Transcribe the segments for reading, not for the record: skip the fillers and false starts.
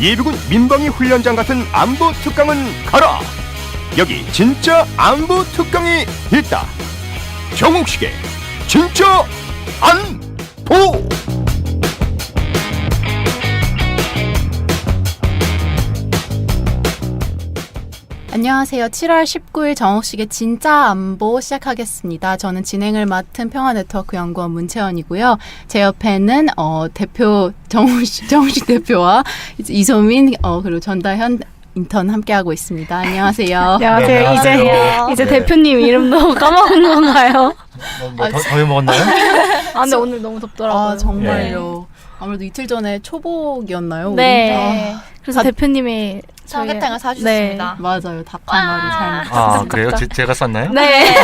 예비군 민방위 훈련장 같은 안보 특강은 가라. 여기 진짜 안보 특강이 있다. 정옥식의 진짜 안보. 안녕하세요. 7월 19일 정옥식의 진짜 안보 시작하겠습니다. 저는 진행을 맡은 평화네트워크 연구원 문채원이고요. 제 옆에는 대표 정옥식 대표와 이소민 그리고 전다현 인턴 함께하고 있습니다. 안녕하세요. 안녕하세요. 이제 대표님 이름도 까먹은 건가요? 더 먹었나요? 근데 오늘 너무 덥더라고요. 정말요. 아무래도 이틀 전에 초복이었나요? 네. 그래서 대표님이 삼계탕을 사주셨습니다. 네. 맞아요. 닭 한 마리 잘 먹었어요. 그래요? 제가 쐈나요? 네.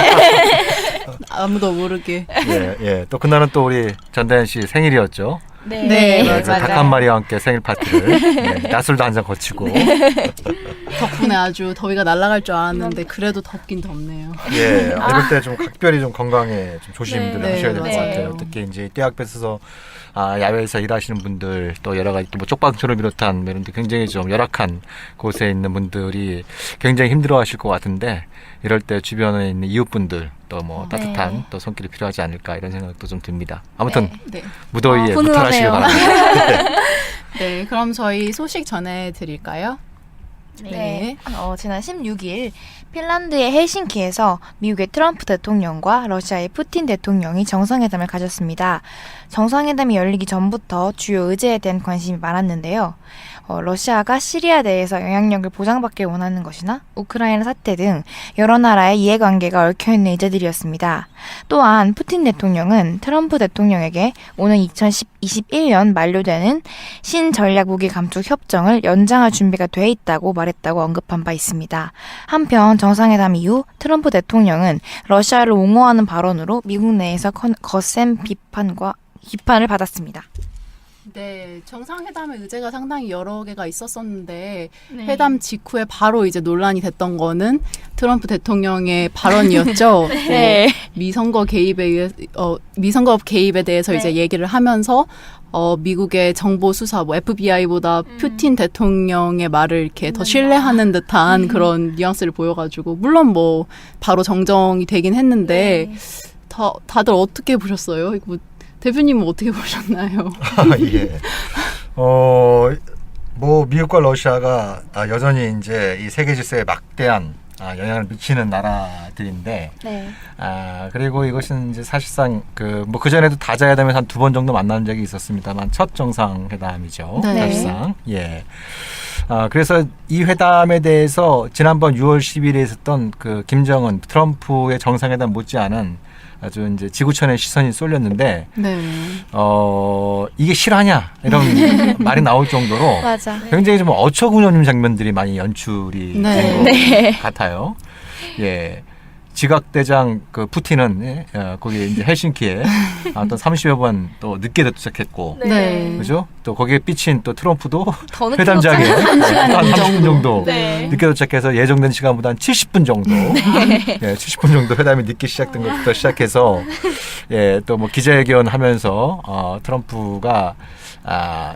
아무도 모르게. 예. 또 그날은 또 우리 전다현 씨 생일이었죠. 네, 닭 한 마리와 함께 생일 파티를 낮술도 한 잔 거치고 덕분에 아주 더위가 날아갈 줄 알았는데 그래도 덥긴 덥네요. 예, 이럴 때 좀 각별히 좀 건강에 좀 조심들 네. 하셔야 될 것 네, 같아요. 맞아요. 특히 이제 떼약볕에서 야외에서 일하시는 분들 또 여러 가지 또 뭐 쪽방촌을 비롯한 이런 데 굉장히 좀 열악한 곳에 있는 분들이 굉장히 힘들어하실 것 같은데 이럴 때 주변에 있는 이웃분들 또 뭐 따뜻한 또 손길이 필요하지 않을까 이런 생각도 좀 듭니다. 아무튼 네. 무더위에 무탈하시길 바랍니다. 네, 그럼 저희 소식 전해드릴까요? 네. 지난 16일 핀란드의 헬싱키에서 미국의 트럼프 대통령과 러시아의 푸틴 대통령이 정상회담을 가졌습니다. 정상회담이 열리기 전부터 주요 의제에 대한 관심이 많았는데요. 러시아가 시리아 내에서 영향력을 보장받길 원하는 것이나 우크라이나 사태 등 여러 나라의 이해관계가 얽혀있는 의제들이었습니다. 또한 푸틴 대통령은 트럼프 대통령에게 오는 2021년 만료되는 신전략무기 감축 협정을 연장할 준비가 돼 있다고 말했다고 언급한 바 있습니다. 한편 정상회담 이후 트럼프 대통령은 러시아를 옹호하는 발언으로 미국 내에서 거센 비판을 받았습니다. 네, 정상회담의 의제가 상당히 여러 개가 있었었는데 네. 회담 직후에 바로 이제 논란이 됐던 거는 트럼프 대통령의 발언이었죠. 네. 미선거 개입에 대해서 이제 얘기를 하면서 미국의 정보 수사, FBI보다 푸틴 대통령의 말을 이렇게 더 신뢰하는 듯한 그런 뉘앙스를 보여가지고 물론 뭐 바로 정정이 되긴 했는데 다들 어떻게 보셨어요? 이거 대표님은 어떻게 보셨나요? 예. 뭐 미국과 러시아가 여전히 이제 이 세계 질서에 막대한 영향을 미치는 나라들인데, 그리고 이것은 이제 사실상 그 전에도 다자회담에서 한 2번 정도 만난 적이 있었습니다만 첫 정상회담이죠. 네. 사실상. 예. 그래서 이 회담에 대해서 지난번 6월 10일에 있었던 그 김정은 트럼프의 정상회담 못지않은 아주 이제 지구촌의 시선이 쏠렸는데, 네. 이게 실화냐 이런 말이 나올 정도로 맞아. 굉장히 좀 어처구니없는 장면들이 많이 연출이 된 것 같아요. 예. 지각대장 그 푸틴은 거기 이제 헬싱키에 어떤 30여 번 또 늦게 도착했고, 네. 그죠? 또 거기에 삐친 또 트럼프도 더 늦게 회담장에 한 30분 정도 네. 늦게 도착해서 예정된 시간보다 한 70분 정도, 70분 정도 회담이 늦게 시작된 것부터 시작해서 또 뭐 기자회견 하면서 트럼프가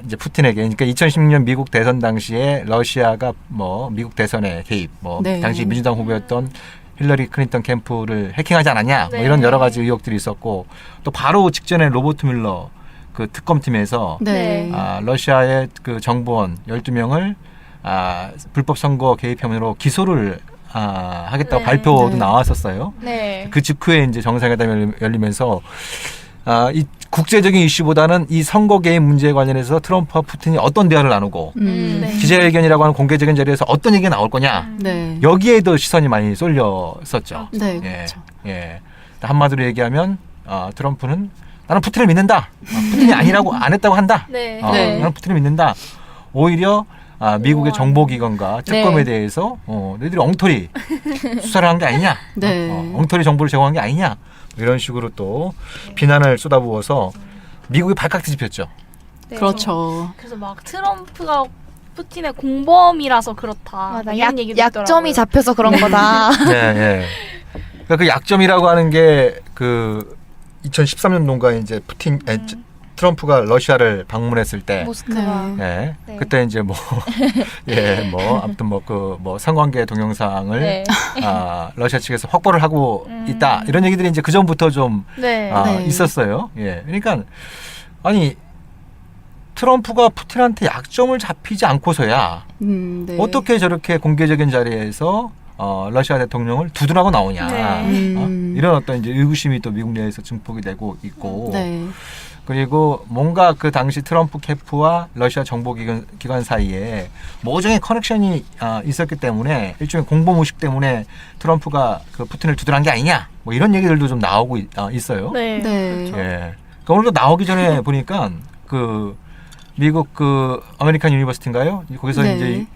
이제 푸틴에게, 그러니까 2016년 미국 대선 당시에 러시아가 뭐 미국 대선에 개입, 당시 민주당 후보였던 힐러리 클린턴 캠프를 해킹하지 않았냐, 뭐 이런 여러 가지 의혹들이 있었고, 또 바로 직전에 로버트 뮬러 그 특검팀에서 러시아의 그 정보원 12명을 불법 선거 개입 혐의로 기소를 하겠다고 발표도 나왔었어요. 네. 그 직후에 이제 정상회담이 열리면서 이 국제적인 이슈보다는 이 선거 개입 문제에 관련해서 트럼프와 푸틴이 어떤 대화를 나누고 기자회견이라고 하는 공개적인 자리에서 어떤 얘기가 나올 거냐, 여기에 더 시선이 많이 쏠렸었죠. 네, 그렇죠. 한마디로 얘기하면 트럼프는 나는 푸틴을 믿는다. 푸틴이 아니라고 안 했다고 한다. 나는 푸틴을 믿는다. 오히려 미국의 정보기관과 특검에 대해서 너희들이 엉터리 수사를 한 게 아니냐, 엉터리 정보를 제공한 게 아니냐, 이런 식으로 또 비난을 쏟아부어서 미국이 발칵 뒤집혔죠. 그렇죠. 그래서 막 트럼프가 푸틴의 공범이라서 그렇다. 맞아. 이런 얘기도 약점이 있더라고요. 잡혀서 그런 거다. 네. 그러니까 그 약점이라고 하는 게 그 2013년도인가 이제 트럼프가 러시아를 방문했을 때, 모스크바. 네. 네. 네. 그때 이제 뭐 예, 뭐 아무튼 뭐 성관계 동영상을 네. 러시아 측에서 확보를 하고 있다 이런 얘기들이 이제 그 전부터 좀 네. 네. 있었어요. 예, 그러니까 아니 트럼프가 푸틴한테 약점을 잡히지 않고서야 네. 어떻게 저렇게 공개적인 자리에서 러시아 대통령을 두둔하고 나오냐 네. 이런 어떤 이제 의구심이 또 미국 내에서 증폭이 되고 있고 네. 그리고 뭔가 그 당시 트럼프 캠프와 러시아 정보기관 사이에 모종의 커넥션이 있었기 때문에 일종의 공범의식 때문에 트럼프가 그 푸틴을 두둔한 게 아니냐 뭐 이런 얘기들도 좀 나오고 있어요. 네. 네. 예. 그러니까 오늘도 나오기 전에 보니까 그 미국 그 아메리칸 유니버시티인가요? 거기서 네. 이제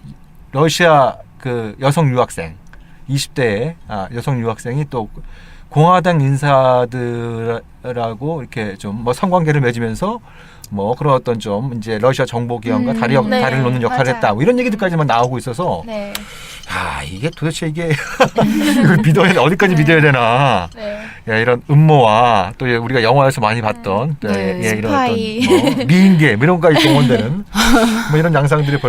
러시아 그 여성 유학생 20대의 여성 유학생이 또 공화당 인사들하고 이렇게 좀 뭐 성관계를 맺으면서 뭐 그런 어떤 좀 이제 러시아 정보기관과 네. 다리를 놓는 역할을 맞아요. 했다. 뭐 이런 얘기들까지만 나오고 있어서 네. 이게 도대체 이게 이걸 믿어야 어디까지 믿어야 되나? 네. 야, 이런 음모와 또 우리가 영화에서 많이 봤던 또 네. 예, 이런 스파이. 어떤 뭐 미인계 뭐 이런 것까지 동원되는 뭐 이런 양상들이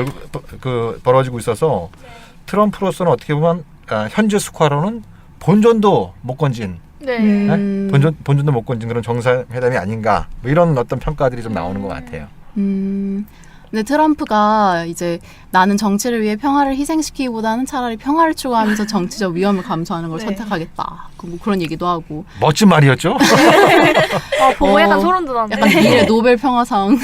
벌어지고 있어서 트럼프로서는 어떻게 보면 현재 스코어로는 본전도 못 건진 네. 본전도 못 건진 그런 정상회담이 아닌가 뭐 이런 어떤 평가들이 좀 나오는 것 같아요. 근데 트럼프가 이제 나는 정치를 위해 평화를 희생시키기보다는 차라리 평화를 추구하면서 정치적 위험을 감수하는 걸 네. 선택하겠다. 뭐 그런 얘기도 하고. 멋진 말이었죠? 보고 약간 소름 돋았는데. 약간 미래 노벨 평화상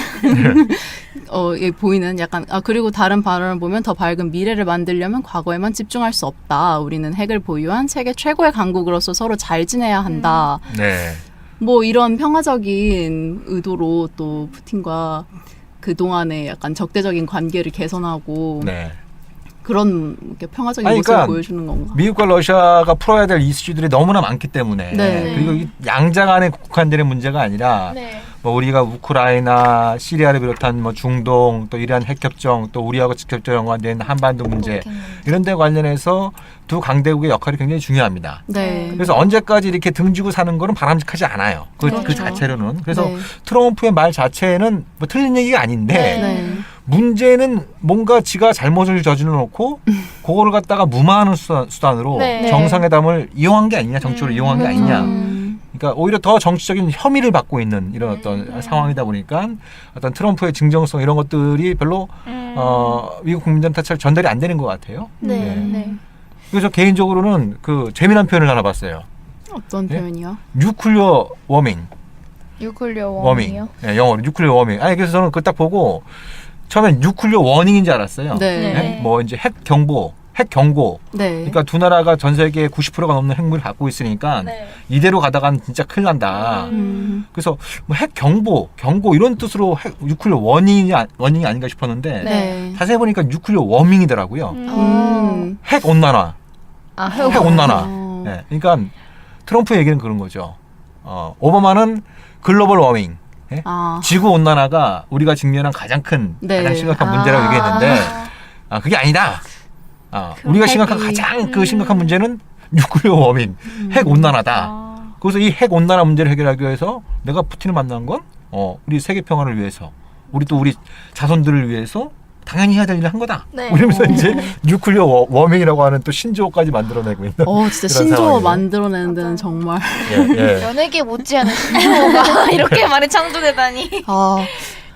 예, 보이는 약간 그리고 다른 발언을 보면 더 밝은 미래를 만들려면 과거에만 집중할 수 없다. 우리는 핵을 보유한 세계 최고의 강국으로서 서로 잘 지내야 한다. 네. 뭐 이런 평화적인 의도로 또 푸틴과 그동안의 약간 적대적인 관계를 개선하고 네. 그런 이렇게 평화적인 아니, 모습을 그러니까 보여주는 건가? 미국과 러시아가 풀어야 될 이슈들이 너무나 많기 때문에 네. 그리고 이 양자 간에 국한되는 문제가 아니라 네. 뭐 우리가 우크라이나, 시리아를 비롯한 뭐 중동, 또 이란 핵협정, 또 우리하고 직접적으로 연관된 한반도 문제 이런 데 관련해서 두 강대국의 역할이 굉장히 중요합니다. 네. 그래서 언제까지 이렇게 등지고 사는 거는 바람직하지 않아요. 그 그렇죠. 자체로는. 그래서 네. 트럼프의 말 자체는 뭐 틀린 얘기가 아닌데 네. 문제는 뭔가 지가 잘못을 저질러 놓고 그거를 갖다가 무마하는 수단으로 네. 정상회담을 이용한 게 아니냐, 정치로 이용한 게 아니냐. 음. 그러니까 오히려 더 정치적인 혐의를 받고 있는 이런 어떤 상황이다 보니까 어떤 트럼프의 진정성 이런 것들이 별로 미국 국민들한테 잘 전달이 안 되는 것 같아요. 네. 네. 네. 그래서 개인적으로는 그 재미난 표현을 하나 봤어요. 어떤 네? 표현이요? 뉴클리어 워밍. 뉴클리어 워밍. 워밍이요? 네, 영어로 뉴클리어 워밍. 아니 그래서 저는 그걸 딱 보고 처음엔 뉴클리어 워닝인 줄 알았어요. 네. 네. 뭐 이제 핵 경고. 네. 그러니까 두 나라가 전 세계의 90%가 넘는 핵무기를 갖고 있으니까 네. 이대로 가다가는 진짜 큰일 난다. 그래서 뭐 핵 경고 이런 뜻으로 뉴클리어 워닝이 아닌가 싶었는데 네. 자세히 보니까 뉴클리어 워밍이더라고요. 핵 온난화. 핵 온난화. 네, 그러니까 트럼프 얘기는 그런 거죠. 오바마는 글로벌 워밍. 예? 지구 온난화가 우리가 직면한 가장 큰 네. 가장 심각한 문제라고 얘기했는데 그게 아니다. 우리가 심각한 가장 그 심각한 문제는 뉴클리어 워밍, 핵 온난화다. 그래서 이 핵 온난화 문제를 해결하기 위해서 내가 푸틴을 만난 건 우리 세계 평화를 위해서, 우리 자손들을 위해서 당연히 해야 될 일을 한 거다. 네. 이러면서 이제 뉴클리어 워밍이라고 하는 또 신조어까지 만들어내고 있는. 진짜 그런 신조어 상황이에요. 만들어내는 데는 정말. 예. 연예계 못지않은 신조어가 이렇게 많이 창조되다니.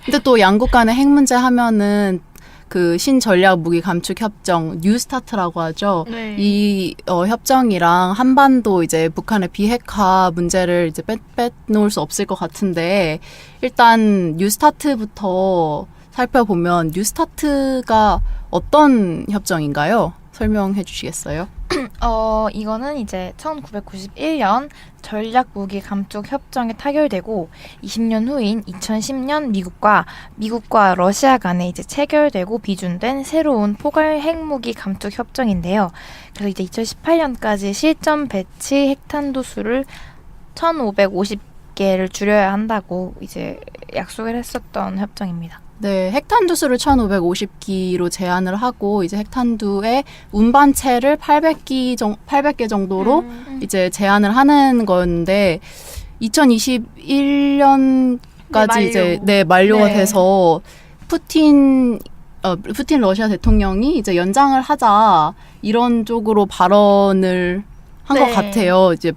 근데 또 양국 간의 핵 문제 하면은 그 신전략 무기 감축 협정 뉴스타트라고 하죠. 네. 이 협정이랑 한반도 이제 북한의 비핵화 문제를 이제 빼놓을 수 없을 것 같은데 일단 뉴스타트부터 살펴보면 뉴스타트가 어떤 협정인가요? 설명해 주시겠어요? 이거는 이제 1991년 전략 무기 감축 협정이 타결되고 20년 후인 2010년 미국과 러시아 간에 이제 체결되고 비준된 새로운 포괄 핵무기 감축 협정인데요. 그래서 이제 2018년까지 실전 배치 핵탄두 수를 1,550개를 줄여야 한다고 이제 약속을 했었던 협정입니다. 네, 핵탄두 수를 1,550기로 제한을 하고 이제 핵탄두의 운반체를 800개 정도로 이제 제한을 하는 건데 2021년까지 이제 만료가 네. 돼서 푸틴 푸틴 러시아 대통령이 이제 연장을 하자 이런 쪽으로 발언을 한 것 네. 같아요. 이제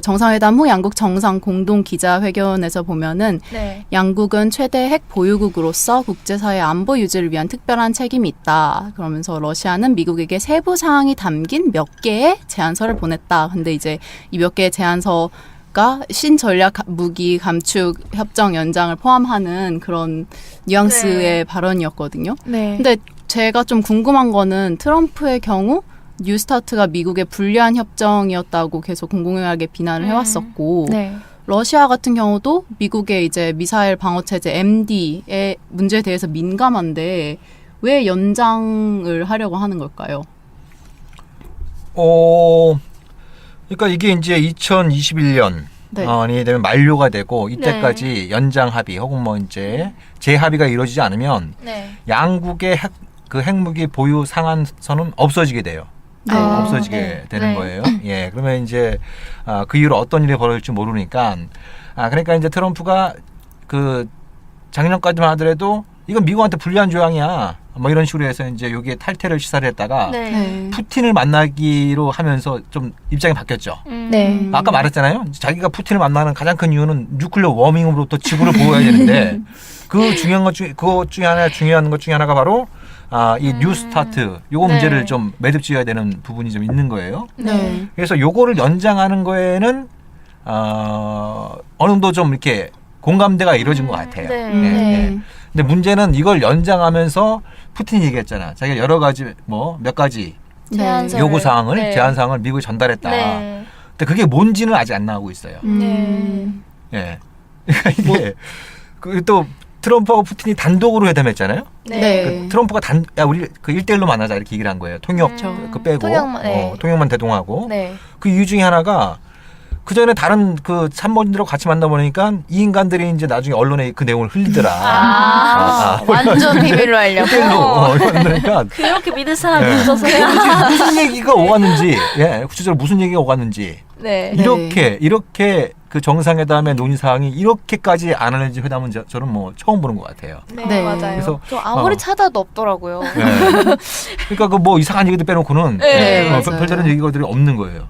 정상회담 후 양국 정상 공동 기자회견에서 보면은 네. 양국은 최대 핵 보유국으로서 국제사회 안보 유지를 위한 특별한 책임이 있다. 그러면서 러시아는 미국에게 세부 사항이 담긴 몇 개의 제안서를 보냈다. 근데 이제 이 몇 개의 제안서가 신전략 무기 감축 협정 연장을 포함하는 그런 뉘앙스의 발언이었거든요. 네. 근데 제가 좀 궁금한 거는 트럼프의 경우 뉴스타트가 미국의 불리한 협정이었다고 계속 공공연하게 비난을 해왔었고 네. 러시아 같은 경우도 미국의 이제 미사일 방어 체제 MD의 문제에 대해서 민감한데 왜 연장을 하려고 하는 걸까요? 그러니까 이게 이제 2021년 네. 이 되면 만료가 되고 이때까지 연장 합의 혹은 뭐 이제 재합의가 이루어지지 않으면 네. 양국의 핵무기 보유 상한선은 없어지게 돼요. 네. 없어지게 네. 되는 네. 거예요. 예, 그러면 이제 그 이후로 어떤 일이 벌어질지 모르니까 그러니까 이제 트럼프가 그 작년까지만 하더라도 이건 미국한테 불리한 조항이야. 뭐 이런 식으로 해서 이제 여기에 탈퇴를 시사를 했다가 네. 푸틴을 만나기로 하면서 좀 입장이 바뀌었죠. 네. 아까 말했잖아요. 자기가 푸틴을 만나는 가장 큰 이유는 뉴클리어 워밍으로부터 지구를 보호해야 되는데 그 중요한 것 중에 중요한 것 중에 하나가 바로 이 뉴스타트 요거 네. 문제를 좀 매듭지어야 되는 부분이 좀 있는 거예요. 네. 그래서 요거를 연장하는 거에는 어느 정도 좀 이렇게 공감대가 이루어진 것 같아요. 네. 예, 네. 예. 근데 문제는 이걸 연장하면서 푸틴이 얘기했잖아. 자기가 여러 가지 몇 가지 제안서. 요구 사항을 네. 제안 사항을 미국에 전달했다. 네. 근데 그게 뭔지는 아직 안 나오고 있어요. 예. 그러니까 이게 또 트럼프하고 푸틴이 단독으로 회담했잖아요. 네. 그 트럼프가 우리 그 1대1로 만나자 이렇게 얘기를 한 거예요. 통역 그 빼고 통역만 대동하고 네. 그 이유 중에 하나가 그 전에 다른 그参謀들하고 같이 만나보니까 이 인간들이 이제 나중에 언론에 그 내용을 흘리더라. 완전 비밀로 하려고. 1대1로 그러니까 그렇게 믿을 사람이 네. 없어서요. 무슨 얘기가 오갔는지, 구체적으로 무슨 얘기가 오갔는지 네. 이렇게 그 정상회담의 논의 사항이 이렇게까지 안 알려진 회담은 저는 뭐 처음 보는 것 같아요. 네, 네. 맞아요. 그래서, 저 아무리 찾아도 없더라고요. 네. 그러니까 그 뭐 이상한 얘기들 빼놓고는 네, 맞아요. 별다른 얘기들이 없는 거예요.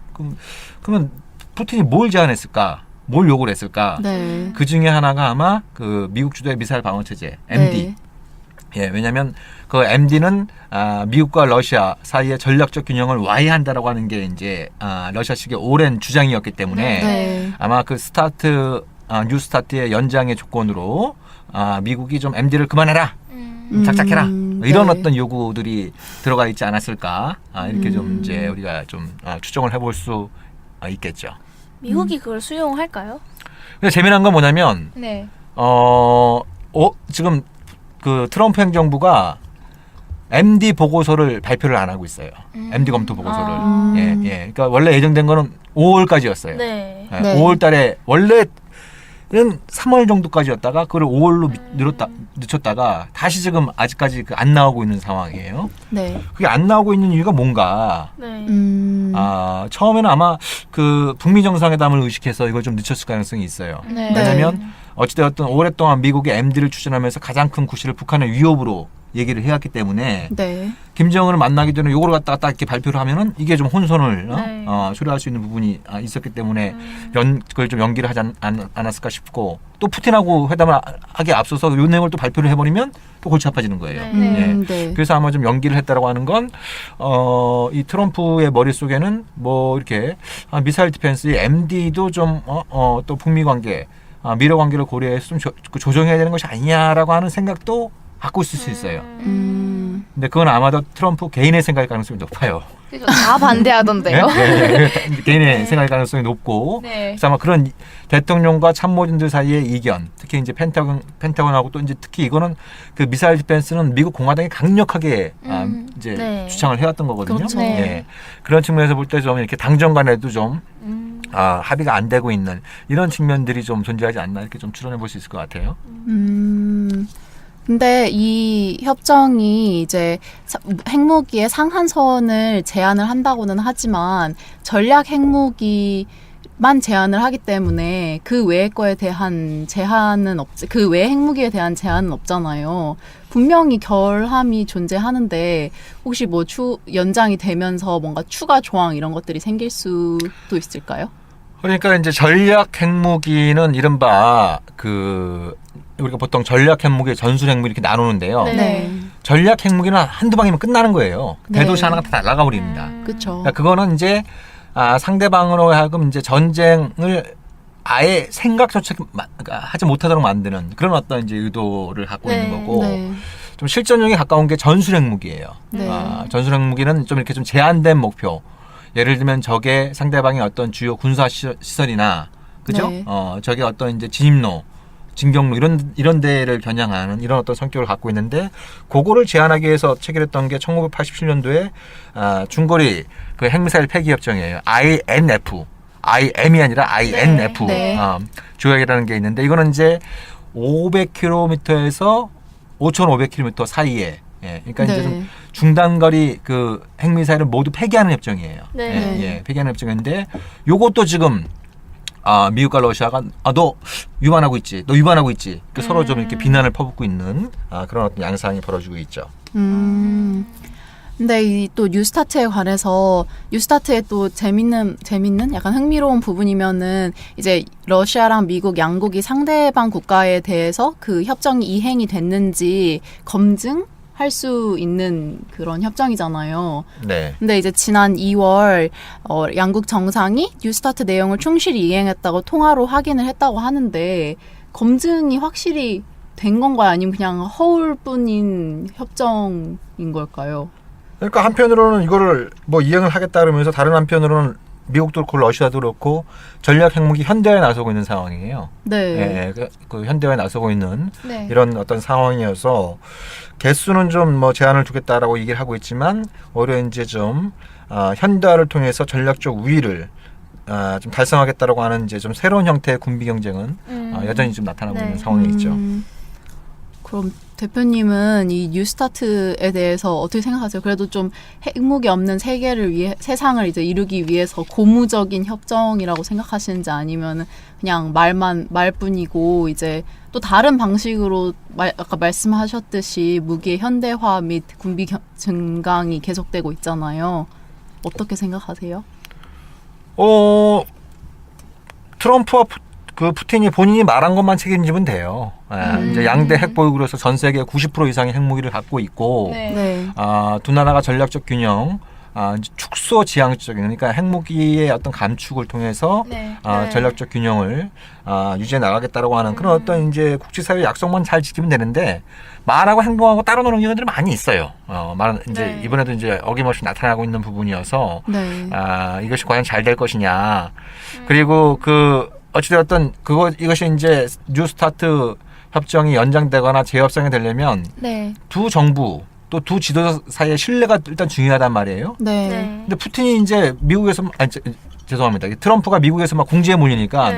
그러면 푸틴이 뭘 제안했을까? 뭘 요구를 했을까? 네. 그 중에 하나가 아마 그 미국 주도의 미사일 방어 체제 MD. 네. 예, 왜냐하면 그 MD는 미국과 러시아 사이의 전략적 균형을 와해한다라고 하는 게 이제 러시아식의 오랜 주장이었기 때문에 네. 아마 그 뉴스타트의 연장의 조건으로 미국이 좀 MD를 그만해라, 작작해라 이런 네. 어떤 요구들이 들어가 있지 않았을까 이렇게 좀 이제 우리가 좀 추정을 해볼 수 있겠죠. 미국이 그걸 수용할까요? 근데 재미난 건 뭐냐면 네. 지금 그 트럼프 행정부가 MD 보고서를 발표를 안 하고 있어요. MD 검토 보고서를. 예, 예. 그러니까 원래 예정된 거는 5월까지였어요. 네. 예, 네. 5월 달에 원래는 3월 정도까지였다가 그걸 5월로 늦췄다가 다시 지금 아직까지 안 나오고 있는 상황이에요. 네. 그게 안 나오고 있는 이유가 뭔가? 네. 처음에는 아마 그 북미 정상회담을 의식해서 이걸 좀 늦췄을 가능성이 있어요. 네. 왜냐하면 어찌되었든 오랫동안 미국이 MD를 추진하면서 가장 큰 구실을 북한의 위협으로 얘기를 해왔기 때문에 네. 김정은을 만나기 전에 요거를 갖다가 딱 이렇게 발표를 하면은 이게 좀 혼선을 네. 초래할 수 있는 부분이 있었기 때문에 그걸 좀 연기를 하지 않았을까 싶고 또 푸틴하고 회담을 하기에 앞서서 요 내용을 또 발표를 해버리면 또 골치 아파지는 거예요. 네. 예. 네. 그래서 아마 좀 연기를 했다라고 하는 건 이 트럼프의 머릿속에는 뭐 이렇게 미사일 디펜스의 MD도 좀 또 북미 관계 미러 관계를 고려해서 좀 조정해야 되는 것이 아니냐라고 하는 생각도 갖고 있을 수 있어요. 근데 그건 아마도 트럼프 개인의 생각일 가능성이 높아요. 그죠. 다 반대하던데요. 네? 개인의 생각일 가능성이 높고 네. 그래서 아마 그런 대통령과 참모진들 사이의 이견, 특히 이제 펜타곤하고 또 이제 특히 이거는 그 미사일 디펜스는 미국 공화당이 강력하게 이제 네. 주창을 해왔던 거거든요. 그렇죠. 네. 예. 그런 측면에서 볼 때 좀 이렇게 당정 간에도 좀 합의가 안 되고 있는 이런 측면들이 좀 존재하지 않나 이렇게 좀 추론해 볼 수 있을 것 같아요. 근데 이 협정이 이제 핵무기의 상한선을 제한을 한다고는 하지만 전략 핵무기를 만 제한을 하기 때문에 그 외의 거에 대한 제한은 그 외의 핵무기에 대한 제한은 없잖아요. 분명히 결함이 존재하는데 혹시 뭐 연장이 되면서 뭔가 추가 조항 이런 것들이 생길 수도 있을까요? 그러니까 이제 전략 핵무기는 이른바 우리가 보통 전략 핵무기, 전술 핵무기 이렇게 나누는데요. 네. 전략 핵무기는 한두 방이면 끝나는 거예요. 네. 대도시 하나가 다 날아가 버립니다. 그렇죠. 그러니까 그거는 이제 상대방으로 하여금 이제 전쟁을 아예 생각조차 하지 못하도록 만드는 그런 어떤 이제 의도를 갖고 있는 거고 네. 좀 실전용에 가까운 게 전술 핵무기예요. 네. 전술 핵무기는 좀 이렇게 좀 제한된 목표. 예를 들면 적의 상대방의 어떤 주요 군사 시설이나 그죠? 네. 적의 어떤 이제 진입로, 진경로 이런 데를 겨냥하는 이런 어떤 성격을 갖고 있는데 그거를 제한하기 위해서 체결했던 게 1987년도에 중거리 그 핵미사일 폐기 협정이에요. IM이 아니라 INF 네. 조약이라는 게 있는데 이거는 이제 500km에서 5,500km 사이에 그러니까 이제 좀 중단거리 그 핵미사일을 모두 폐기하는 협정이에요. 네. 폐기하는 협정인데 요것도 지금 미국과 러시아가 너 위반하고 있지, 너 위반하고 있지. 서로 좀 이렇게 비난을 퍼붓고 있는 그런 어떤 양상이 벌어지고 있죠. 근데 이 또 뉴스타트에 관해서 뉴스타트의 또 재밌는 약간 흥미로운 부분이면은 이제 러시아랑 미국 양국이 상대방 국가에 대해서 그 협정이 이행이 됐는지 검증할 수 있는 그런 협정이잖아요. 네. 근데 이제 지난 2월 양국 정상이 뉴스타트 내용을 충실히 이행했다고 통화로 확인을 했다고 하는데 검증이 확실히 된 건가요? 아니면 그냥 허울뿐인 협정인 걸까요? 그러니까 한편으로는 이거를 뭐 이행을 하겠다 그러면서 다른 한편으로는 미국도 그렇고 러시아도 그렇고 전략 핵무기 현대화에 나서고 있는 상황이에요. 네. 그 현대화에 나서고 있는 네. 이런 어떤 상황이어서 개수는 좀 뭐 제한을 두겠다라고 얘기를 하고 있지만 오히려 이제 좀 현대화를 통해서 전략적 우위를 좀 달성하겠다라고 하는 이제 좀 새로운 형태의 군비 경쟁은 여전히 좀 나타나고 있는 상황이 있죠. 그럼 대표님은 이 뉴스타트에 대해서 어떻게 생각하세요? 그래도 좀 핵무기 없는 세상을 이제 이루기 위해서 고무적인 협정이라고 생각하시는지 아니면 그냥 말뿐이고 이제 또 다른 방식으로 아까 말씀하셨듯이 무기의 현대화 및 군비 증강이 계속되고 있잖아요. 어떻게 생각하세요? 트럼프와 푸틴이 본인이 말한 것만 책임지면 돼요. 이제 양대 핵 보유국으로서 전 세계 90% 이상의 핵무기를 갖고 있고, 네. 두 나라가 전략적 균형, 이제 축소 지향적인 그러니까 핵무기의 어떤 감축을 통해서 전략적 균형을 유지해 나가겠다라고 하는 그런 어떤 이제 국제사회 약속만 잘 지키면 되는데 말하고 행동하고 따로 노는 경우들이 많이 있어요. 말은 이제 이번에도 이제 어김없이 나타나고 있는 부분이어서 이것이 과연 잘 될 것이냐. 그리고 어찌되었든 이것이 이제 뉴스타트 협정이 연장되거나 재협상이 되려면 두 정부 또 두 지도자 사이의 신뢰가 일단 중요하단 말이에요. 네. 근데 푸틴이 이제 미국에서 죄송합니다. 트럼프가 미국에서 막 궁지에 몰리니까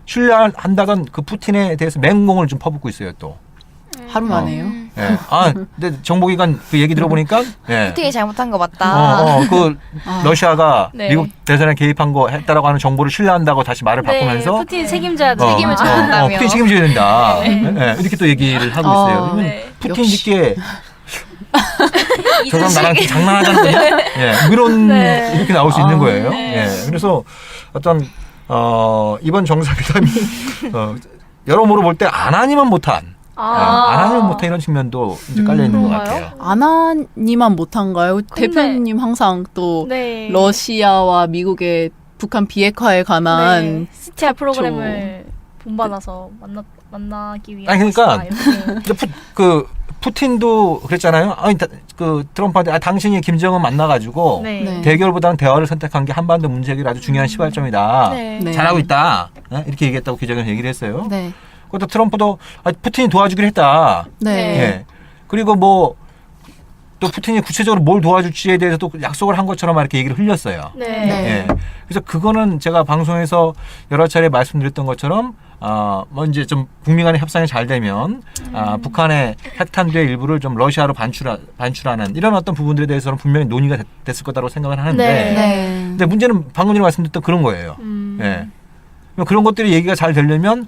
신뢰한다던 그 푸틴에 대해서 맹공을 좀 퍼붓고 있어요 또. 하루 만에요. 예. 근데 정보기관 그 얘기 들어보니까 푸틴이 잘못한 거 맞다. 러시아가 미국 대선에 개입한 거 했다라고 하는 정보를 신뢰한다고 다시 말을 바꾸면서 푸틴 책임져야 돼. 책임을 져야 된다며. 푸틴 책임져야 된다. 이렇게 또 얘기를 하고 있어요. 푸틴 짓기에 저 사람 나랑 장난하자는 거냐? 이런 이렇게 나올 수 있는 거예요. 그래서 어떤 이번 정상회담이 여러모로 볼 때 안 하니만 못한 이런 측면도 이제 깔려 있는 것 같아요. 안 하니만 못한가요? 대표님 항상 또 러시아와 미국의 북한 비핵화에 관한 스티아 프로그램을 본받아서 만나기 위해. 그러니까 푸틴도 그랬잖아요. 트럼프한테 당신이 김정은 만나가지고 대결보다는 대화를 선택한 게 한반도 문제 해결 아주 중요한 시발점이다. 잘하고 있다. 이렇게 얘기했다고 기자회견에서 얘기를 했어요. 그것도 트럼프도 푸틴이 도와주기로 했다. 그리고 또 푸틴이 구체적으로 뭘 도와줄지에 대해서도 약속을 한 것처럼 이렇게 얘기를 흘렸어요. 네. 네. 예. 그래서 그거는 제가 방송에서 여러 차례 말씀드렸던 것처럼 뭐 이제 좀 북미 간의 협상이 잘 되면 북한의 핵탄두의 일부를 좀 러시아로 반출하는 이런 어떤 부분들에 대해서는 분명히 논의가 됐을 거다라고 생각을 하는데 네. 네. 근데 문제는 방금 전에 말씀드렸던 그런 거예요. 예. 그런 것들이 얘기가 잘 되려면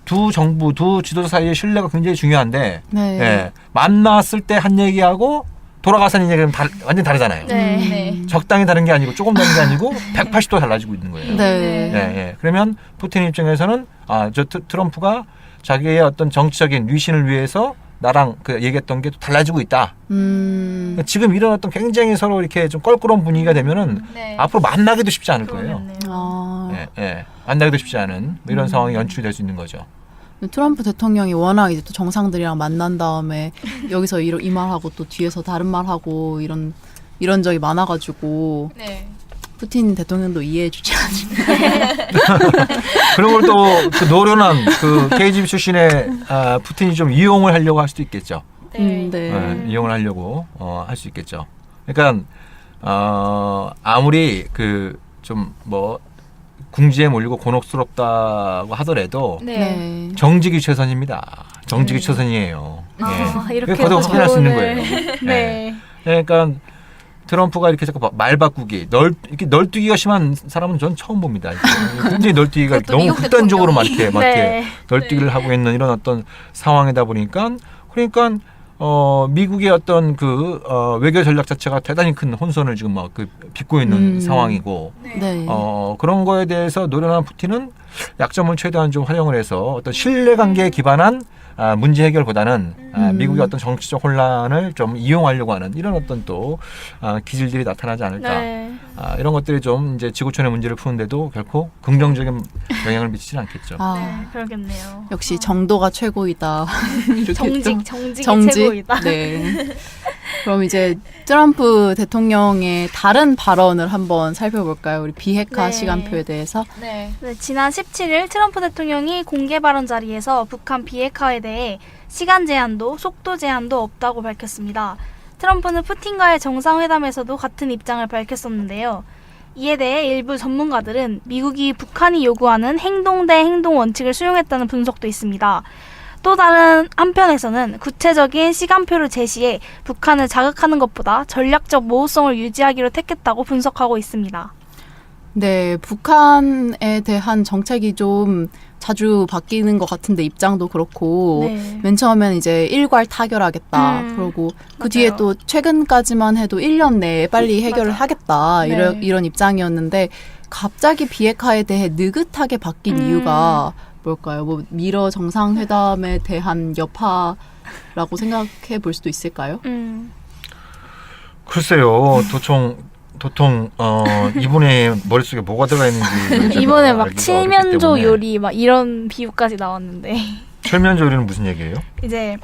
두 정부, 두 지도자 사이의 신뢰가 굉장히 중요한데 네. 예. 만났을 때 한 얘기하고 돌아가서 한 얘기는 완전히 다르잖아요. 네. 적당히 다른 게 아니고 조금 다른 게 아니고 180도 달라지고 있는 거예요. 네. 예, 예. 그러면 푸틴 입장에서는 저 트럼프가 자기의 어떤 정치적인 위신을 위해서 나랑 그 얘기했던 게 또 달라지고 있다. 지금 이런 어떤 굉장히 서로 이렇게 좀 껄끄러운 분위기가 되면은 네. 앞으로 만나기도 쉽지 않을 거예요. 아, 예, 예. 만나기도 쉽지 않은 뭐 이런 상황이 연출이 될 수 있는 거죠. 트럼프 대통령이 워낙 이제 또 정상들이랑 만난 다음에 여기서 이 말하고 또 뒤에서 다른 말하고 이런 적이 많아가지고 네. 푸틴 대통령도 이해해주지 않을까. 그런 걸 또 그 노련한 그 KGB 출신의 푸틴이 좀 이용을 하려고 할 수도 있겠죠. 네. 예, 이용을 하려고 할 수 있겠죠. 그러니까 아무리 그 좀 뭐 궁지에 몰리고 곤혹스럽다고 하더라도 네. 정직이 최선입니다. 정직이 최선이에요. 이렇게 그거 확인할 수 있는 거예요. 네. 그러니까 트럼프가 이렇게 자꾸 말 바꾸기, 이렇게 널뛰기가 심한 사람은 전 처음 봅니다. 굉장히 널뛰기가 그것도 너무 미국 극단적으로 막 이렇게 네. 널뛰기를 하고 있는 이런 어떤 상황이다 보니까 그러니까 미국의 어떤 그 외교 전략 자체가 대단히 큰 혼선을 지금 막 빚고 있는 상황이고 네. 그런 거에 대해서 노련한 푸틴은 약점을 최대한 좀 활용을 해서 어떤 신뢰관계에 기반한 문제 해결보다는 미국의 어떤 정치적 혼란을 좀 이용하려고 하는 이런 어떤 또 기질들이 나타나지 않을까. 네. 이런 것들이 좀 이제 지구촌의 문제를 푸는데도 결코 긍정적인 영향을 미치지는 않겠죠. 아, 그러겠네요. 역시 정도가 최고이다. 이렇게 또 정직이 최고이다. 네. 그럼 이제 트럼프 대통령의 다른 발언을 한번 살펴볼까요? 우리 비핵화 네. 시간표에 대해서. 네. 네, 지난 17일 트럼프 대통령이 공개 발언 자리에서 북한 비핵화에 대해 시간 제한도 속도 제한도 없다고 밝혔습니다. 트럼프는 푸틴과의 정상회담에서도 같은 입장을 밝혔었는데요. 이에 대해 일부 전문가들은 미국이 북한이 요구하는 행동 대 행동 원칙을 수용했다는 분석도 있습니다. 또 다른 한편에서는 구체적인 시간표를 제시해 북한을 자극하는 것보다 전략적 모호성을 유지하기로 택했다고 분석하고 있습니다. 네, 북한에 대한 정책이 좀 자주 바뀌는 것 같은데 입장도 그렇고 네. 맨 처음엔 이제 일괄 타결하겠다. 그러고 그 맞아요. 뒤에 또 최근까지만 해도 1년 내에 빨리 해결을 맞아. 하겠다. 네. 이런 입장이었는데 갑자기 비핵화에 대해 느긋하게 바뀐 이유가 뭘까요? 뭐 미러 정상회담에 대한 여파라고 생각해 볼 수도 있을까요? 글쎄요, 도통 이분의 머릿속에 뭐가 들어가 있는지 이번에 제가 막 알기가 칠면조 어렵기 때문에. 요리 막 이런 비유까지 나왔는데 칠면조 요리는 무슨 얘기예요? 이제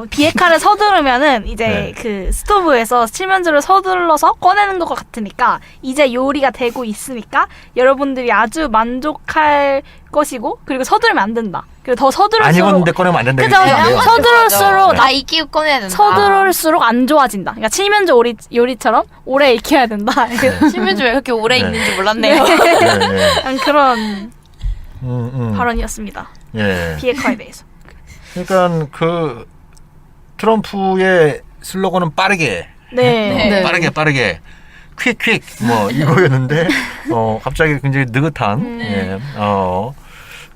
비핵화를 서두르면은 이제 네. 그 스토브에서 칠면조를 서둘러서 꺼내는 것 같으니까 이제 요리가 되고 있으니까 여러분들이 아주 만족할 것이고 그리고 서두르면 안 된다. 그리고 더 안 서두를수록 익었는데 꺼내면 안 된다. 그죠? 이렇게 얘기해요. 서두를수록 나 익히고 꺼내야 된다. 서두를수록 안 좋아진다. 그러니까 칠면조 요리처럼 오래 익혀야 된다. 실면조 왜 그렇게 오래 네. 익는지 몰랐네요. 네, 네. 약간 그런 발언이었습니다. 예. 비핵화에 대해서. 그러니까 그 트럼프의 슬로건은 빠르게, 네. 네. 빠르게, 퀵 뭐 이거였는데 갑자기 굉장히 느긋한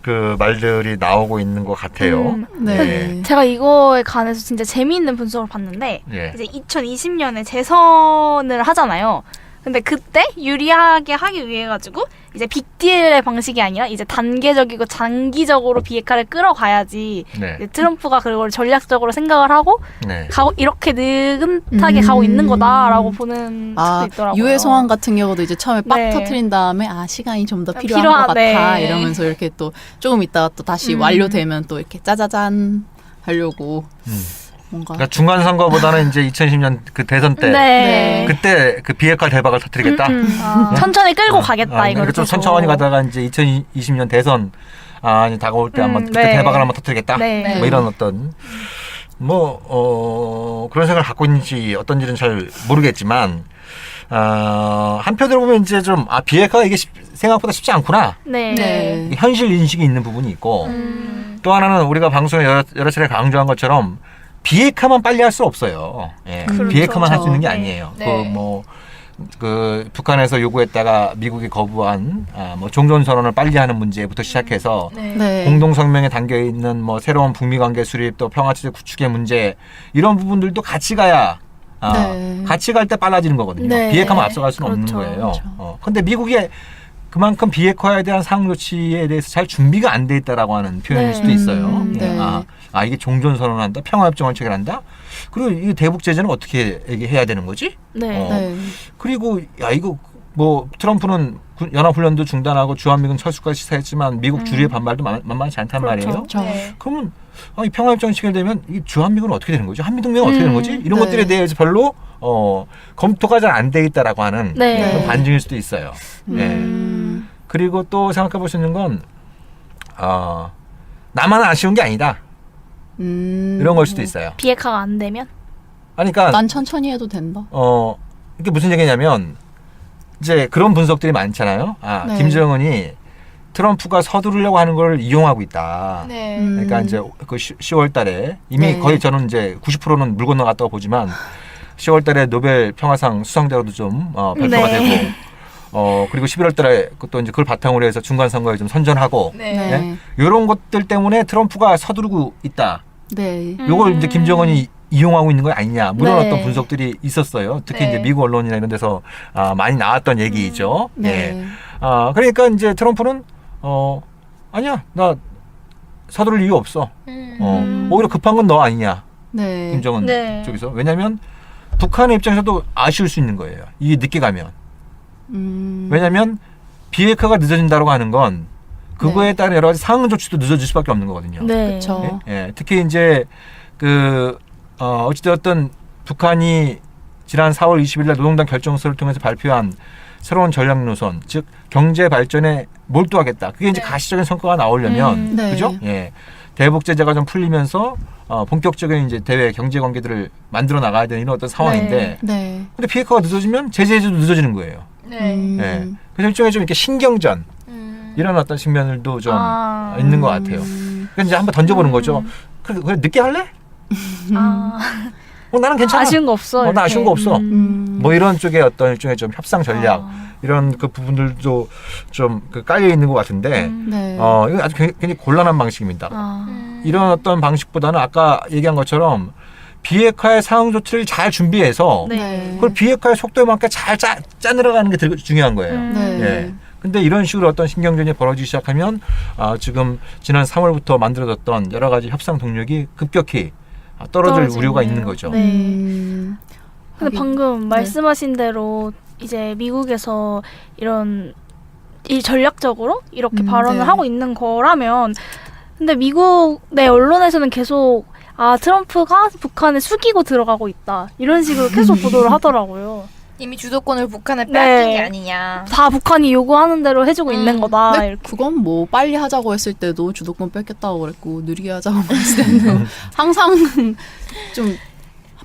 그 말들이 나오고 있는 것 같아요. 네. 제가 이거에 관해서 진짜 재미있는 분석을 봤는데 예. 이제 2020년에 재선을 하잖아요. 근데 그때 유리하게 하기 위해 가지고 이제 빅딜의 방식이 아니라 이제 단계적이고 장기적으로 비핵화를 끌어가야지 네. 이제 트럼프가 그걸 전략적으로 생각을 하고 네. 이렇게 느긋하게 가고 있는 거다라고 보는 측도 있더라고요. 유해 소환 같은 경우도 이제 처음에 빡 네. 터트린 다음에 시간이 좀 더 필요한 것 같아 네. 이러면서 이렇게 또 조금 있다가 또 다시 완료되면 또 이렇게 짜자잔 하려고 뭔가 그러니까 중간 선거보다는 이제 2010년 그 대선 때 네. 그때 그 비핵화 대박을 터뜨리겠다. 천천히 끌고 가겠다 그러니까 이거를 좀 계속. 천천히 가다가 이제 2020년 대선 이제 다가올 때 한번 그때 네. 대박을 한번 터뜨리겠다. 네. 뭐 이런 어떤 그런 생각을 갖고 있는지 어떤지는 잘 모르겠지만 한편으로 보면 이제 좀 비핵화가 이게 생각보다 쉽지 않구나. 네. 네. 현실 인식이 있는 부분이 있고 또 하나는 우리가 방송에 여러 차례 강조한 것처럼 비핵화만 빨리 할 수 없어요. 예. 그렇죠. 비핵화만 할 수 있는 게 네. 아니에요. 네. 북한에서 요구했다가 미국이 거부한 종전선언을 빨리 하는 문제부터 시작해서 네. 네. 공동성명에 담겨 있는 새로운 북미 관계 수립 또 평화체제 구축의 문제 이런 부분들도 같이 가야 네. 같이 갈 때 빨라지는 거거든요. 네. 비핵화만 앞서갈 수는 그렇죠. 없는 거예요. 그렇죠. 근데 미국이 그만큼 비핵화에 대한 상응 조치에 대해서 잘 준비가 안 돼 있다라고 하는 표현일 네. 수도 있어요. 네. 이게 종전선언한다, 평화협정을 체결한다. 그리고 이 대북 제재는 어떻게 해야 되는 거지? 네. 네. 그리고 이거 트럼프는 연합훈련도 중단하고 주한미군 철수까지 시사했지만 미국 주류의 반발도 만만치 않단 그렇죠. 말이에요. 네. 그러면 이 평화협정이 체결되면 이 주한미군은 어떻게 되는 거죠? 한미동맹은 어떻게 되는 거지? 이런 네. 것들에 대해서 별로 검토가 잘 안 돼 있다라고 하는 네. 그런 반증일 수도 있어요. 네. 그리고 또 생각해 볼 수 있는 건 나만 아쉬운 게 아니다. 이런 걸 수도 있어요. 비핵화가 안 되면? 그러니까 난 천천히 해도 된다. 이게 무슨 얘기냐면 이제 그런 분석들이 많잖아요. 네. 김정은이 트럼프가 서두르려고 하는 걸 이용하고 있다. 네. 그러니까 이제 그 10월 달에 이미 네. 거의 저는 이제 90%는 물 건너갔다고 보지만 10월 달에 노벨 평화상 수상자로도 좀 발표가 네. 되고 그리고 11월 달에 또 이제 그걸 바탕으로 해서 중간 선거에 좀 선전하고 네. 네. 이런 것들 때문에 트럼프가 서두르고 있다. 네. 요걸 이제 김정은이 이용하고 있는 거 아니냐 뭐 이런 네. 어떤 분석들이 있었어요. 특히 네. 이제 미국 언론이나 이런 데서 많이 나왔던 얘기죠. 네. 예. 그러니까 이제 트럼프는 아니야 나 서두를 이유 없어. 오히려 급한 건 너 아니냐 네. 김정은 네. 쪽에서. 왜냐하면 북한의 입장에서도 아쉬울 수 있는 거예요. 이게 늦게 가면. 왜냐하면 비핵화가 늦어진다고 하는 건 그거에 네. 따른 여러 가지 상응 조치도 늦어질 수밖에 없는 거거든요. 네. 그렇죠. 예, 특히 이제 어찌되었든 북한이 지난 4월 20일 날 노동당 결정서를 통해서 발표한 새로운 전략 노선, 즉 경제 발전에 몰두하겠다. 그게 이제 네. 가시적인 성과가 나오려면 네. 그죠? 예. 대북 제재가 좀 풀리면서 본격적인 이제 대외 경제 관계들을 만들어 나가야 되는 이런 어떤 상황인데 네. 근데 비핵화가 늦어지면 제재도 늦어지는 거예요. 네. 예. 그래서 일종의 좀 이렇게 신경전 이런 어떤 측면들도 좀 있는 것 같아요. 그래서 이제 한번 던져보는 거죠. 그래 늦게 할래? 나는 괜찮아. 아쉬운 거 없어. 나 아쉬운 거 없어. 뭐 이런 쪽의 어떤 일종의 좀 협상 전략 이런 그 부분들도 좀 깔려 있는 것 같은데 네. 이거 아주 굉장히 곤란한 방식입니다. 이런 어떤 방식보다는 아까 얘기한 것처럼 비핵화의 상응 조치를 잘 준비해서 네. 그걸 비핵화의 속도에 맞게 잘 짜내려가는 게 되게 중요한 거예요. 네. 예. 근데 이런 식으로 어떤 신경전이 벌어지기 시작하면 지금 지난 3월부터 만들어졌던 여러 가지 협상 동력이 급격히 떨어질 떨어지네요. 우려가 있는 거죠. 네. 음. 근데 방금 말씀하신 대로 이제 미국에서 이 전략적으로 이렇게 발언을 네. 하고 있는 거라면 근데 미국 내 언론에서는 계속 트럼프가 북한에 숙이고 들어가고 있다 이런 식으로 계속 보도를 하더라고요. 이미 주도권을 북한에 네. 빼앗긴 게 아니냐. 다 북한이 요구하는 대로 해주고 있는 거다. 근데 이렇게. 그건 뭐 빨리 하자고 했을 때도 주도권 뺏겠다고 그랬고 느리게 하자고 했을 때는 항상 좀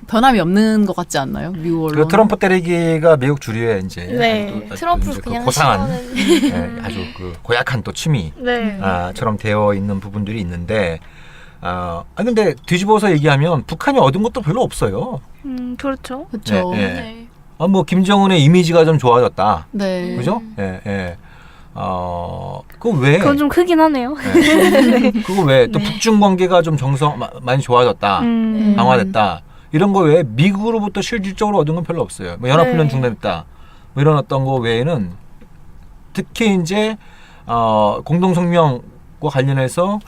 변함이 없는 것 같지 않나요? 미국 언론. 그 트럼프 때리기가 미국 주류의 이제 네. 아주 트럼프 이제 그냥 고상한 싫어하는. 예, 아주 고약한 또 취미 네. 처럼 되어 있는 부분들이 있는데 근데 뒤집어서 얘기하면 북한이 얻은 것도 별로 없어요. 그렇죠. 그렇죠. 예, 예. 네. 뭐 김정은의 이미지가 좀 좋아졌다. 네. 그죠? 예, 예. 그거 왜? 그건 좀 크긴 하네요. 예. 그거 왜? 또 네. 북중 관계가 좀 많이 좋아졌다. 강화됐다. 이런 거 외에 미국으로부터 실질적으로 얻은 건 별로 없어요. 뭐 연합훈련 네. 중단했다. 뭐 이런 어떤 거 외에는 특히 이제 공동성명과 관련해서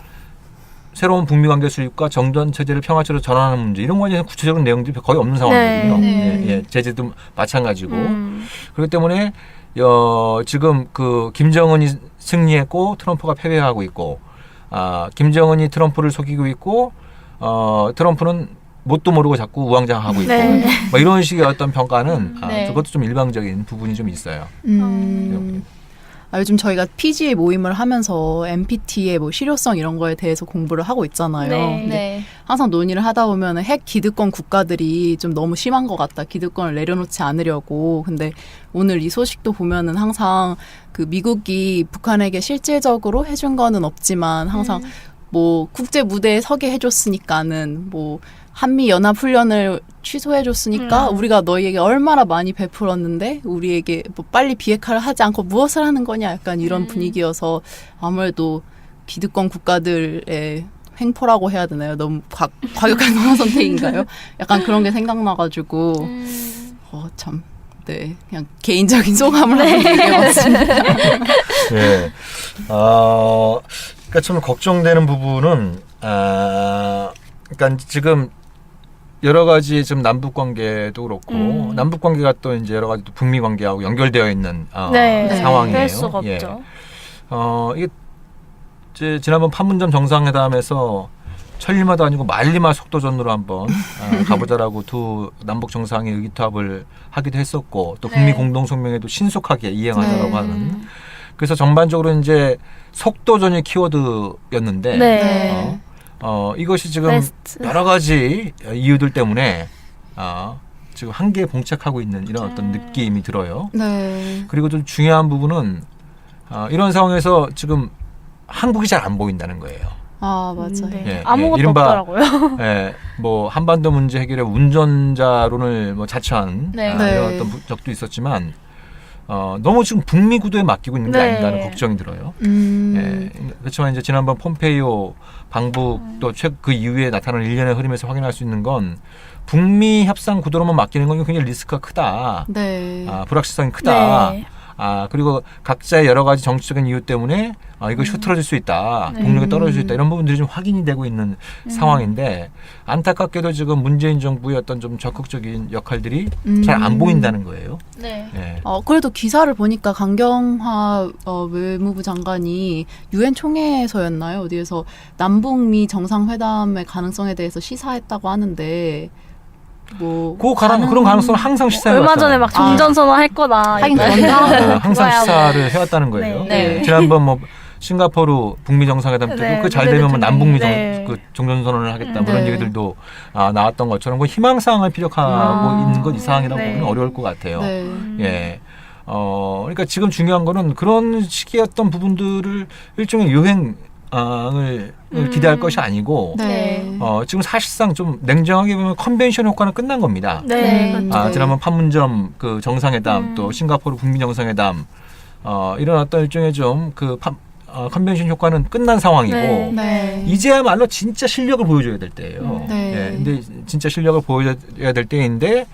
새로운 북미 관계 수립과 정전 체제를 평화체로 전환하는 문제 이런 거에 대한 구체적인 내용들이 거의 없는 상황이거든요. 네. 예, 예. 제재도 마찬가지고 그렇기 때문에 지금 김정은이 승리했고 트럼프가 패배하고 있고 김정은이 트럼프를 속이고 있고 트럼프는 뭣도 모르고 자꾸 우왕좌왕하고 있고 네. 뭐 이런 식의 어떤 평가는 네. 그것도 좀 일방적인 부분이 좀 있어요. 요즘 저희가 PGA 모임을 하면서 NPT의 뭐 실효성 이런 거에 대해서 공부를 하고 있잖아요. 네. 근데 항상 논의를 하다 보면 핵 기득권 국가들이 좀 너무 심한 것 같다. 기득권을 내려놓지 않으려고. 근데 오늘 이 소식도 보면은 항상 그 미국이 북한에게 실질적으로 해준 거는 없지만 항상 뭐 국제 무대에 서게 해줬으니까는 뭐 한미 연합 훈련을 취소해줬으니까 우리가 너희에게 얼마나 많이 베풀었는데 우리에게 뭐 빨리 비핵화를 하지 않고 무엇을 하는 거냐 약간 이런 분위기여서 아무래도 기득권 국가들의 횡포라고 해야 되나요? 너무 과격한 언어 선택인가요? 약간 그런 게 생각나가지고 참 네 그냥 개인적인 소감을 한번 얘기해봤습니다. 예. 그러니까 좀 걱정되는 부분은 그러니까 지금 여러 가지 지금 남북 관계도 그렇고 남북 관계가 또 이제 여러 가지 또 북미 관계하고 연결되어 있는 상황이에요. 뺄 수가 예. 없죠. 이게 이제 지난번 판문점 정상회담에서 천리마도 아니고 만리마 속도전으로 한번 가보자라고 두 남북 정상이 의기투합을 하기도 했었고 또 북미 공동성명에도 신속하게 이행하자라고 하는. 그래서 전반적으로 이제 속도전이 키워드였는데 네. 이것이 지금 베스트. 여러 가지 이유들 때문에 지금 한계에 봉착하고 있는 이런 어떤 느낌이 들어요. 네. 그리고 좀 중요한 부분은 이런 상황에서 지금 한국이 잘 안 보인다는 거예요. 맞아요. 네. 예, 아무것도 이른바 없더라고요. 예, 뭐 한반도 문제 해결에 운전자론을 뭐 자처한 네. 이런 네. 어떤 적도 있었지만 너무 지금 북미 구도에 맡기고 있는 게 네. 아닌가는 걱정이 들어요. 예, 그렇지만 이제 지난번 폼페이오 방북 또 그 이후에 나타난 일련의 흐름에서 확인할 수 있는 건 북미 협상 구도로만 맡기는 건 굉장히 리스크가 크다. 네. 불확실성이 크다. 네. 그리고 각자의 여러 가지 정치적인 이유 때문에 이것이 흐트러질 수 있다. 동력이 떨어질 수 있다. 이런 부분들이 좀 확인이 되고 있는 상황인데 안타깝게도 지금 문재인 정부의 어떤 좀 적극적인 역할들이 잘 안 보인다는 거예요. 네. 예. 그래도 기사를 보니까 강경화 외무부 장관이 유엔 총회에서였나요? 어디에서 남북미 정상회담의 가능성에 대해서 시사했다고 하는데 그런 가능성은 항상 시사해 얼마 왔잖아요. 전에 막 종전선언 할 거다. 하긴 이렇게. 그런가? 항상 그거야 시사를 해왔다는 거예요. 네. 네. 지난번 뭐 싱가포르 북미 정상회담 때도 네, 그 잘 되면 뭐 문재인 남북미 대통령이. 그 종전선언을 하겠다 뭐 이런 네. 얘기들도 나왔던 것처럼 그 희망사항을 피력하고 있는 것 이상이라고 네. 보기는 어려울 것 같아요. 네. 예. 그러니까 지금 중요한 거는 그런 시기였던 부분들을 일종의 유행을 기대할 것이 아니고 네. 지금 사실상 좀 냉정하게 보면 컨벤션 효과는 끝난 겁니다. 네. 네. 그렇죠. 지난번 판문점 그 정상회담 또 싱가포르 북미 정상회담 이런 어떤 일종의 좀 그 컨벤션 효과는 끝난 상황이고 네. 네. 이제야말로 진짜 실력을 보여줘야 될 때예요. 네. 예, 근데 진짜 실력을 보여줘야 될 때인데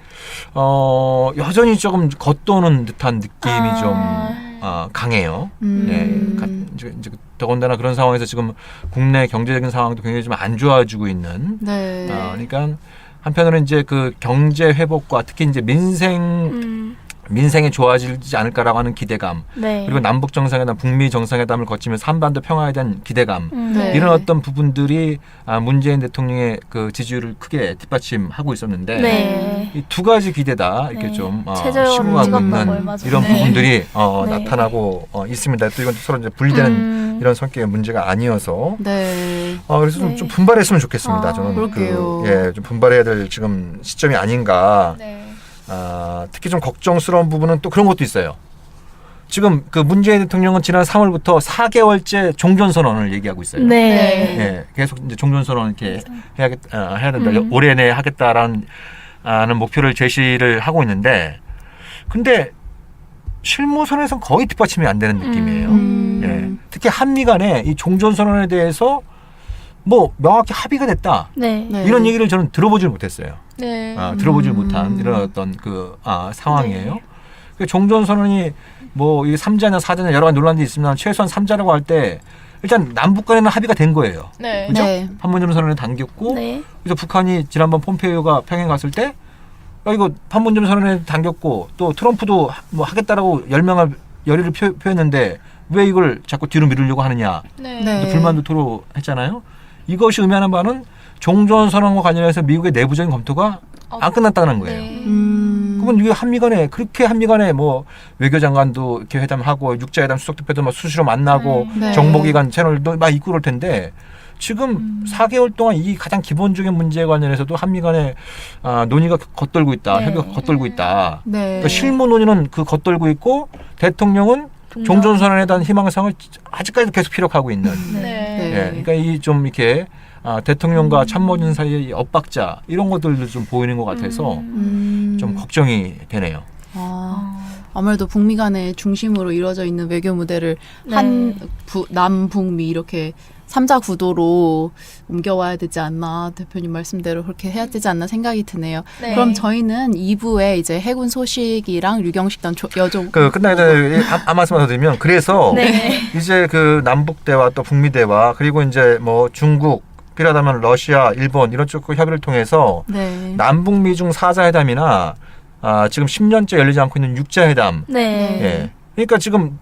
여전히 조금 겉도는 듯한 느낌이 좀 강해요. 이제 더군다나 그런 상황에서 지금 국내 경제적인 상황도 굉장히 좀 안 좋아지고 있는. 네. 그러니까 한편으로는 이제 그 경제 회복과 특히 이제 민생이 좋아지지 않을까라고 하는 기대감, 네. 그리고 남북 정상회담, 북미 정상회담을 거치면서 한반도 평화에 대한 기대감, 네. 이런 어떤 부분들이 문재인 대통령의 그 지지율을 크게 뒷받침하고 있었는데 네. 이 두 가지 기대다 이렇게 네. 좀 최저임금 시구하고 찍었다고 있는 얼마 전에. 이런 네. 부분들이 네. 나타나고 있습니다. 또 이건 서로 이제 분리되는 이런 성격의 문제가 아니어서 네. 그래서 네. 좀 분발했으면 좋겠습니다. 저는 그럴게요. 좀 분발해야 될 지금 시점이 아닌가. 네. 특히 좀 걱정스러운 부분은 또 그런 것도 있어요. 지금 그 문재인 대통령은 지난 3월부터 4개월째 종전선언을 얘기하고 있어요. 네. 예, 계속 이제 종전선언 이렇게 해야 된다. 올해 내에 하겠다라는 목표를 제시를 하고 있는데, 근데 실무선에서는 거의 뒷받침이 안 되는 느낌이에요. 예, 특히 한미 간에 이 종전선언에 대해서 뭐 명확히 합의가 됐다. 네. 네. 이런 얘기를 저는 들어보질 못했어요. 네. 들어보질 못한 이런 어떤 그 상황이에요. 그 종전선언이 뭐 이 3자냐 4자냐 여러 가지 논란이 있으면 최소한 3자라고 할 때 일단 남북 간에는 합의가 된 거예요. 네. 그죠? 네. 판문점 선언에 당겼고 네. 그래서 북한이 지난번 폼페이오가 평양 갔을 때 이거 판문점 선언에 당겼고 또 트럼프도 뭐 하겠다라고 열의를 표했는데 왜 이걸 자꾸 뒤로 미루려고 하느냐. 네. 네. 불만도 토로했잖아요. 이것이 의미하는 바는 종전선언과 관련해서 미국의 내부적인 검토가 안 끝났다는 거예요. 네. 그럼 그건 이게 한미 간에 뭐 외교장관도 이렇게 회담하고 육자회담 수석대표도 막 수시로 만나고 네. 정보기관 채널도 막 이끌을 텐데 지금 4개월 동안 이 가장 기본적인 문제에 관련해서도 한미 간에 논의가 겉돌고 있다. 네. 협의가 겉돌고 있다. 네. 그러니까 실무 논의는 그 겉돌고 있고 대통령은 종전선언에 대한 희망사항을 아직까지도 계속 피력하고 있는. 네. 예, 그러니까 이 좀 이렇게 대통령과 참모진 사이의 이 엇박자 이런 것들도 좀 보이는 것 같아서 좀 걱정이 되네요. 아무래도 북미 간의 중심으로 이루어져 있는 외교 무대를 네. 남북미 이렇게 3자 구도로 옮겨와야 되지 않나, 대표님 말씀대로 그렇게 해야 되지 않나 생각이 드네요. 네. 그럼 저희는 2부에 이제 해군 소식이랑 류경식단 여종 끝나기 전에 말씀 하나 드리면 그래서 네. 이제 그 남북 대화 또 북미 대화 그리고 이제 뭐 중국 필요하다면 러시아, 일본 이런 쪽 협의를 통해서 네. 남북미 중 4자 회담이나 지금 10년째 열리지 않고 있는 6자 회담. 네. 예. 그러니까 지금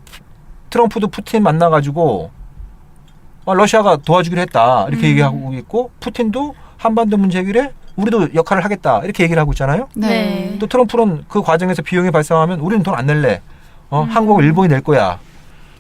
트럼프도 푸틴 만나가지고 러시아가 도와주기로 했다 이렇게 얘기하고 있고 푸틴도 한반도 문제 해결에 우리도 역할을 하겠다 이렇게 얘기를 하고 있잖아요. 네. 또 트럼프는 그 과정에서 비용이 발생하면 우리는 돈 안 낼래. 한국을 일본이 낼 거야.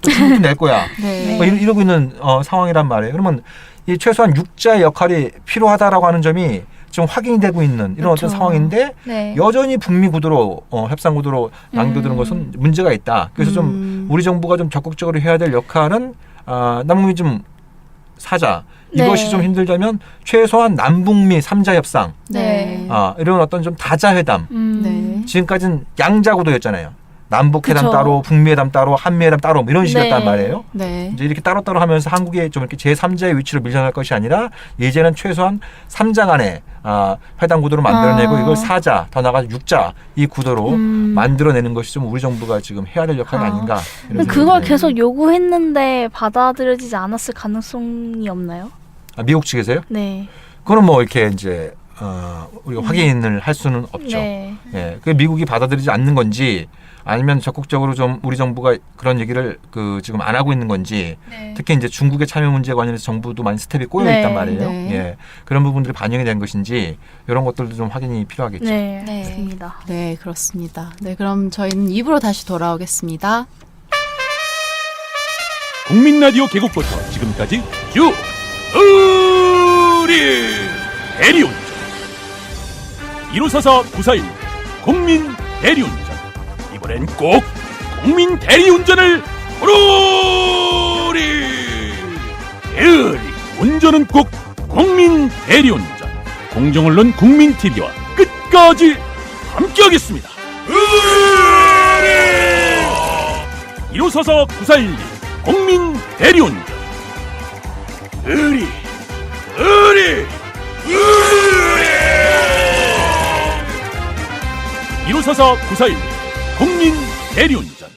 또 중국도 낼 거야. 네. 뭐 이러고 있는 상황이란 말이에요. 그러면 이 최소한 6자의 역할이 필요하다라고 하는 점이 좀 확인이 되고 있는 이런 그렇죠. 어떤 상황인데 네. 여전히 북미 구도로 협상 구도로 남겨두는 것은 문제가 있다. 그래서 좀 우리 정부가 좀 적극적으로 해야 될 역할은 남북미 좀 사자 이것이 네. 좀 힘들다면 최소한 남북미 3자 협상 네. 이런 어떤 좀 다자 회담 네. 지금까지는 양자 구도였잖아요. 남북 회담 그쵸. 따로, 북미 회담 따로, 한미 회담 따로 뭐 이런 식이었단 네. 말이에요. 네. 이제 이렇게 따로따로 하면서 한국이 좀 이렇게 제3자의 위치로 밀려날 것이 아니라 이제는 최소한 3자 간의 회담 구도로 만들어내고 이걸 4자, 더 나아가서 6자 이 구도로 만들어내는 것이 좀 우리 정부가 지금 해야 될 역할이 아닌가. 이런 그걸 생각이 드네요. 계속 요구했는데 받아들여지지 않았을 가능성이 없나요? 미국 측에서요? 네. 그거는 뭐 이렇게 이제 우리가 확인을 할 수는 없죠. 네. 예, 그 미국이 받아들이지 않는 건지 아니면 적극적으로 좀 우리 정부가 그런 얘기를 지금 안 하고 있는 건지 특히 이제 중국의 참여 문제에 관련해서 정부도 많이 스텝이 꼬여 네. 있단 말이에요. 네. 예, 그런 부분들이 반영이 된 것인지 이런 것들도 좀 확인이 필요하겠죠. 네. 네. 맞습니다. 네, 그렇습니다. 네, 그럼 저희는 2부로 다시 돌아오겠습니다. 국민 라디오 개국부터 지금까지 쭉 우리 대리운전 1544 941 국민 대리운전 이번엔 꼭 국민 대리운전을 부르리 대리 운전은 꼭 국민 대리운전 공정언론 국민 TV와 끝까지 함께하겠습니다. 1544 941 국민 대리운전 의리 1544 941 국민 대리운전